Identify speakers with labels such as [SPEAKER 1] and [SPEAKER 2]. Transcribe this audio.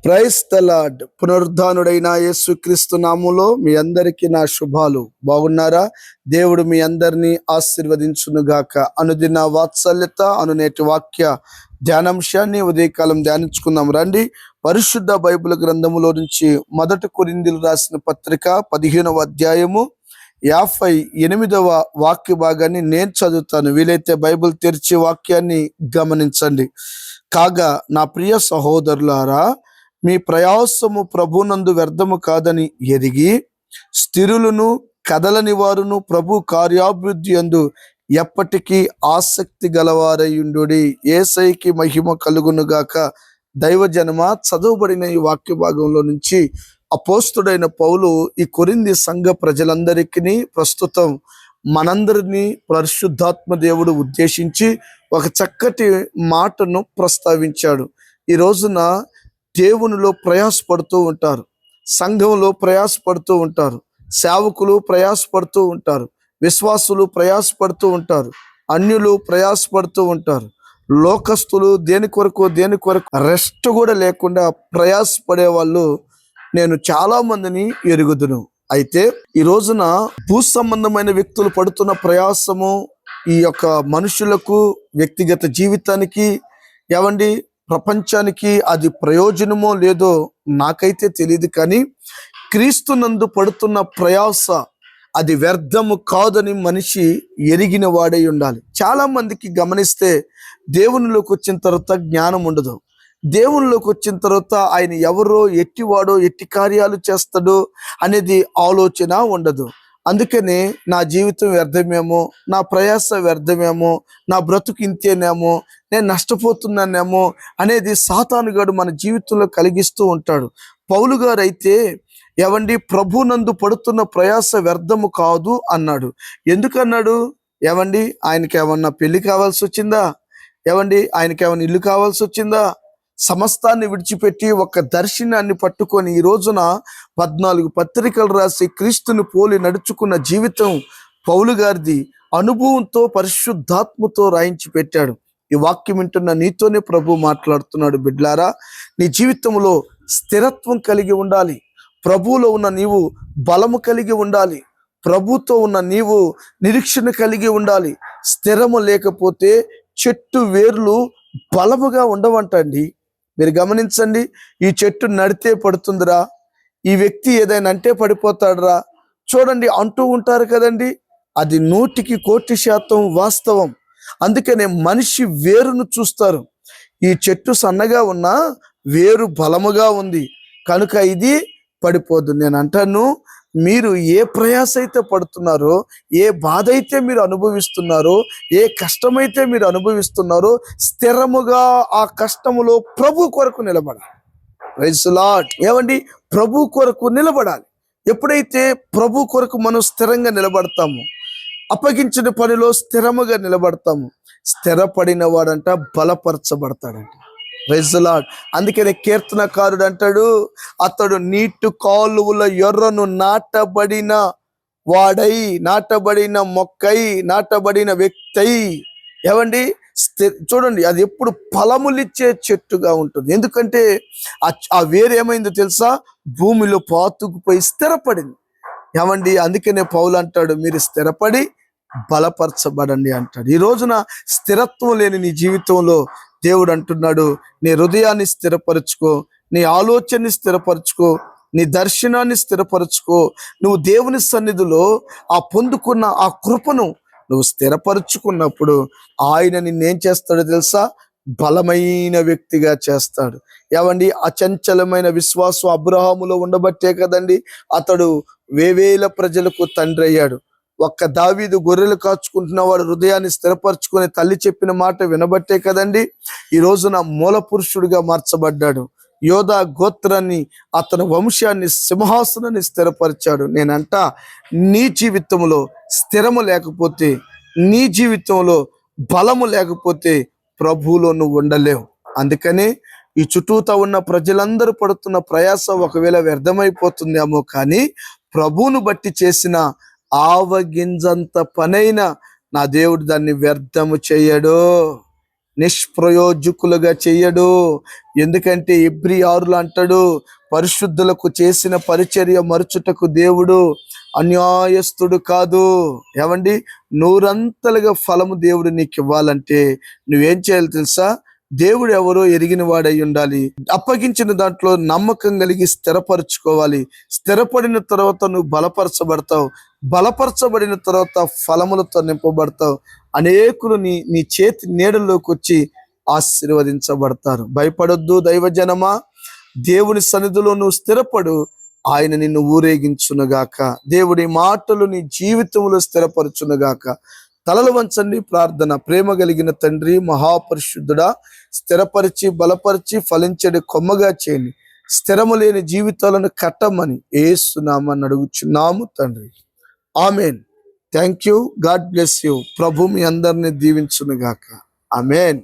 [SPEAKER 1] Price the lord. పునరుద్ధానుడైన యేసుక్రీస్తు నామములో మీ అందరికీ నా శుభాలు. బాగున్నారా? దేవుడు మీ అందరినీ ఆశీర్వదించునుగాక. అనుదిన వాత్సల్యత అనునేటి వాక్య ధ్యానాంశాన్ని ఉదయకాలం ధ్యానించుకుందాం రండి. పరిశుద్ధ బైబిల్ గ్రంథములో నుంచి 1 కొరింథీయులకు రాసిన పత్రిక 15వ అధ్యాయము 58వ వాక్య భాగాన్ని నేను చదువుతాను. వీలైతే బైబిల్ తెరిచి వాక్యాన్ని గమనించండి. కాగా నా ప్రియ సహోదరులారా, మీ ప్రయాసము ప్రభునందు వ్యర్థము కాదని ఎరిగి స్థిరులను కదలని వారును ప్రభు కార్యాభివృద్ధి యందు ఎప్పటికీ ఆసక్తి గలవారయుండుడి. యేసయ్యకి మహిమ కలుగునుగాక. దైవజనమ, చదవబడిన ఈ వాక్య భాగంలో నుంచి అపోస్తుడైన పౌలు ఈ కొరింథీ సంఘ ప్రజలందరికీ ప్రస్తుతం మనందరినీ పరిశుద్ధాత్మ దేవుడు ఉద్దేశించి ఒక చక్కటి మాటను ప్రస్తావించాడు. ఈ రోజున దేవునిలో ప్రయాసపడుతూ ఉంటారు, సంఘంలో ప్రయాసపడుతూ ఉంటారు, సేవకులు ప్రయాసపడుతూ ఉంటారు, విశ్వాసులు ప్రయాసపడుతూ ఉంటారు, అన్యులు ప్రయాసపడుతూ ఉంటారు, లోకస్తులు దేని కొరకు రెస్ట్ కూడా లేకుండా ప్రయాసపడే వాళ్ళు నేను చాలా మందిని ఎరుగుదును. అయితే ఈ రోజున భూ సంబంధమైన వ్యక్తులు పడుతున్న ప్రయాసము ఈ యొక్క మనుషులకు, వ్యక్తిగత జీవితానికి, ఏవండి ప్రపంచానికి అది ప్రయోజనమో లేదో నాకైతే తెలియదు, కానీ క్రీస్తునందు పడుతున్న ప్రయాస అది వ్యర్థము కాదని మనిషి ఎరిగిన వాడై ఉండాలి. చాలా మందికి గమనిస్తే దేవునిలోకి వచ్చిన తర్వాత జ్ఞానం ఉండదు. దేవునిలోకి వచ్చిన తర్వాత ఆయన ఎవరో, ఎట్టివాడో, ఎట్టి కార్యాలు చేస్తాడో అనేది ఆలోచన ఉండదు. అందుకనే నా జీవితం వ్యర్థమేమో, నా ప్రయాస వ్యర్థమేమో, నా బ్రతుకు ఇంతేనేమో, నేను నష్టపోతున్నానేమో అనేది సాతానుగాడు మన జీవితంలో కలిగిస్తూ ఉంటాడు. పౌలు గారు అయితే ఏవండి ప్రభునందు పడుతున్న ప్రయాస వ్యర్థము కాదు అన్నాడు. ఎందుకన్నాడు? ఏవండి ఆయనకి ఏమన్నా పెళ్లి కావాల్సి వచ్చిందా? ఏవండి ఆయనకి ఏమన్నా ఇల్లు కావాల్సి వచ్చిందా? సమస్తాన్ని విడిచిపెట్టి ఒక దర్శనాన్ని పట్టుకొని ఈ రోజున 14 పత్రికలు రాసి క్రీస్తుని పోలి నడుచుకున్న జీవితం పౌలు గారిది. అనుభవంతో పరిశుద్ధాత్మతో రాయించి పెట్టాడు. ఈ వాక్యం వింటున్న నీతోనే ప్రభు మాట్లాడుతున్నాడు. బిడ్లారా, నీ జీవితంలో స్థిరత్వం కలిగి ఉండాలి. ప్రభువులో ఉన్న నీవు బలము కలిగి ఉండాలి. ప్రభుతో ఉన్న నీవు నిరీక్షణ కలిగి ఉండాలి. స్థిరము లేకపోతే చెట్టు వేర్లు బలముగా ఉండవంటండి. మీరు గమనించండి, ఈ చెట్టు నడితే పడుతుందిరా, ఈ వ్యక్తి ఏదైనా అంటే పడిపోతాడురా, చూడండి అంటూ ఉంటారు కదండి. అది 100% వాస్తవం. అందుకనే మనిషి వేరును చూస్తారు. ఈ చెట్టు సన్నగా ఉన్నా వేరు బలముగా ఉంది కనుక ఇది పడిపోదు. నేను అంటాను, మీరు ఏ ప్రయాస అయితే పడుతున్నారో, ఏ బాధ అయితే మీరు అనుభవిస్తున్నారో, ఏ కష్టమైతే మీరు అనుభవిస్తున్నారో, స్థిరముగా ఆ కష్టములో ప్రభు కొరకు నిలబడాలి. Praise the lord. ఏమండి, ప్రభు కొరకు నిలబడాలి. ఎప్పుడైతే ప్రభు కొరకు మనం స్థిరంగా నిలబడతామో, అప్పగించిన పనిలో స్థిరముగా నిలబడతాము, స్థిరపడిన వాడంట బలపరచబడతాడంట. Praise the Lord. అందుకనే కీర్తనకారుడు అంటాడు, అతడు నీటి కాలువల ఎర్రను నాటబడిన వాడై, నాటబడిన మొక్కై, నాటబడిన వ్యక్తి. ఏవండి, చూడండి, అది ఎప్పుడు ఫలములిచ్చే చెట్టుగా ఉంటుంది. ఎందుకంటే ఆ వేరేమైందో తెలుసా? భూమిలో పాతుకుపోయి స్థిరపడింది. ఏమండి, అందుకనే పౌలు అంటాడు, మీరు స్థిరపడి బలపరచబడండి అంటాడు. ఈ రోజున స్థిరత్వం లేని నీ జీవితంలో దేవుడు అంటున్నాడు, నీ హృదయాన్ని స్థిరపరచుకో, నీ ఆలోచనని స్థిరపరచుకో, నీ దర్శనాన్ని స్థిరపరచుకో. నువ్వు దేవుని సన్నిధిలో ఆ పొందుకున్న ఆ కృపను నువ్వు స్థిరపరచుకున్నప్పుడు ఆయన నిన్నేం చేస్తాడో తెలుసా? బలమైన వ్యక్తిగా చేస్తాడు. ఏవండి, అచంచలమైన విశ్వాసం అబ్రహాములో ఉండబట్టే కదండి అతడు వేవేల ప్రజలకు తండ్రి అయ్యాడు. ఒక్క దావీదు గొర్రెలు కాచుకుంటున్న వాడు హృదయాన్ని స్థిరపరచుకుని తల్లి చెప్పిన మాట వినబట్టే కదండి ఈ రోజున మూల పురుషుడిగా మార్చబడ్డాడు. యోధా గోత్రాన్ని, అతని వంశాన్ని, సింహాసనాన్ని స్థిరపరిచాడు. నేనంట, నీ జీవితంలో స్థిరము లేకపోతే, నీ జీవితంలో బలము లేకపోతే ప్రభువులో నువ్వు ఉండలేవు. అందుకనే ఈ చుట్టూతా ఉన్న ప్రజలందరూ పడుతున్న ప్రయాస ఒకవేళ వ్యర్థమైపోతుందేమో, కానీ ప్రభువును బట్టి చేసిన ఆవగింజంత పనైనా నా దేవుడు దాన్ని వ్యర్థము చేయడు. నిష్ప్రయోజకులుగా చెయ్యడు. ఎందుకంటే ఎబ్రీ 6లో అంటాడు, పరిశుద్ధులకు చేసిన పరిచర్య మరుచుటకు దేవుడు అన్యాయస్తుడు కాదు. ఏమండి, నూరంతలుగా ఫలము దేవుడు నీకు ఇవ్వాలంటే నువ్వేం చేయాలి తెలుసా? దేవుడు ఎవరో ఎరిగిన వాడై ఉండాలి. అప్పగించిన దాంట్లో నమ్మకం కలిగి స్థిరపరచుకోవాలి. స్థిరపడిన తర్వాత నువ్వు బలపరచబడతావు. బలపరచబడిన తర్వాత ఫలములతో నింపబడతావు. అనేకులు నీ చేతి నీడల్లోకి వచ్చి ఆశీర్వదించబడతారు. భయపడొద్దు దైవజనమా, దేవుని సన్నిధిలో నువ్వు స్థిరపడు, ఆయన నిన్ను ఊరేగించునుగాక. దేవుడి మాటలు నీ జీవితంలో స్థిరపరచునుగాక. తలలు వంచండి, ప్రార్థన. ప్రేమ కలిగిన తండ్రి, మహాపరిశుద్ధుడా, స్థిరపరిచి బలపరిచి ఫలించడి కొమ్మగా చేయండి. స్థిరము లేని జీవితాలను కట్టమని యేసు నామమున అడుగుచున్నాము తండ్రి. Amen. Thank you. God bless you. ప్రభు మీ అందరిని దీవించునుగాక. ఆమెన్.